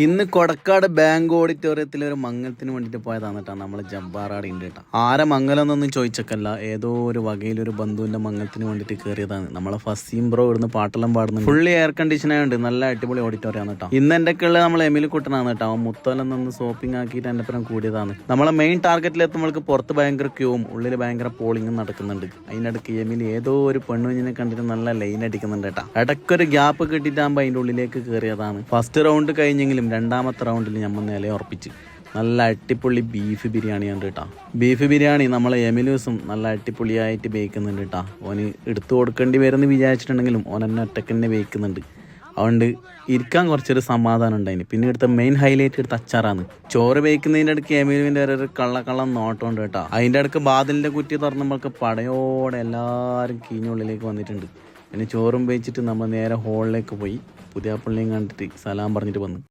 ഇന്ന് കൊടക്കാട് ബാങ്ക് ഓഡിറ്റോറിയത്തിൽ ഒരു മംഗലത്തിന് വേണ്ടിയിട്ട് പോയതാണ് കേട്ടോ. നമ്മള് ജബ്ബാറാടി ഉണ്ട് കേട്ടോ. ആരെ മംഗലം ചോദിച്ചക്കല്ല, ഏതോ ഒരു വകയിലൊരു ബന്ധുവിന്റെ മംഗലത്തിന് വേണ്ടിയിട്ട് കയറിയതാണ്. നമ്മളെ ഫസീം ബ്രോ ഇവിടുന്ന് പാട്ടെല്ലാം പാടുന്നുണ്ട്. ഫുള്ളി എയർ കണ്ടീഷൻ ആയതുകൊണ്ട് നല്ല അടിപൊളി ഓഡിറ്റോറിയം ആണ് കേട്ടോ. ഇന്ന് എൻ്റെ ഒക്കെ നമ്മൾ എമിൽ കുട്ടനാണ് കേട്ടോ. അവൻ മുത്തോലം നിന്ന് ഷോപ്പിംഗ് ആക്കിയിട്ട് എൻ്റെ പുറം കൂടിയതാണ്. നമ്മളെ മെയിൻ ടാർഗറ്റിൽ എത്തുമ്പോൾക്ക് പുറത്ത് ഭയങ്കര ക്യൂവും ഉള്ളിൽ ഭയങ്കര പോളിങ്ങും നടക്കുന്നുണ്ട്. അതിനിടയ്ക്ക് എമിൽ ഏതോ ഒരു പെണ്ണുവിനെ കണ്ടിട്ട് നല്ല ലൈൻ അടിക്കുന്നുണ്ട് കേട്ടോ. ഇടയ്ക്കൊരു ഗ്യാപ്പ് കിട്ടിയിട്ടാകുമ്പോൾ അതിൻ്റെ ഉള്ളിലേക്ക് കയറിയതാണ്. ഫസ്റ്റ് റൗണ്ട് കഴിഞ്ഞെങ്കിലും രണ്ടാമത്തെ റൗണ്ടിൽ നമ്മൾ നില ഉറപ്പിച്ച് നല്ല അടിപൊളി ബീഫ് ബിരിയാണി ഉണ്ട് കേട്ടോ. ബീഫ് ബിരിയാണി നമ്മളെ എമിലൂസും നല്ല അടിപൊളിയായിട്ട് ബേക്കുന്നുണ്ട് കേട്ടോ. ഓന് എടുത്തു കൊടുക്കേണ്ടി വരുമെന്ന് വിചാരിച്ചിട്ടുണ്ടെങ്കിലും ഓൻ എന്നെ ഒറ്റക്ക് തന്നെ ബേക്കുന്നുണ്ട്. അതുകൊണ്ട് ഇരിക്കാൻ കുറച്ചൊരു സമാധാനം ഉണ്ടായിന്. പിന്നെ എടുത്ത മെയിൻ ഹൈലൈറ്റ് എടുത്ത അച്ചാറാണ്. ചോറ് ബേക്കുന്നതിൻ്റെ ഇടയ്ക്ക് എമിലുവിൻ്റെ ഒരു കള്ളം നോട്ടമുണ്ട് കേട്ടോ. അതിൻ്റെ ഇടയ്ക്ക് ബാദലിൻ്റെ കുറ്റി തുറന്നുമ്പോൾക്ക് പടയോടെ എല്ലാവരും കീഞ്ഞുള്ളിലേക്ക് വന്നിട്ടുണ്ട്. പിന്നെ ചോറും വെച്ചിട്ട് നമ്മൾ നേരെ ഹോളിലേക്ക് പോയി പുതിയ പള്ളിയും കണ്ടിട്ട് സലാം പറഞ്ഞിട്ട് വന്നു.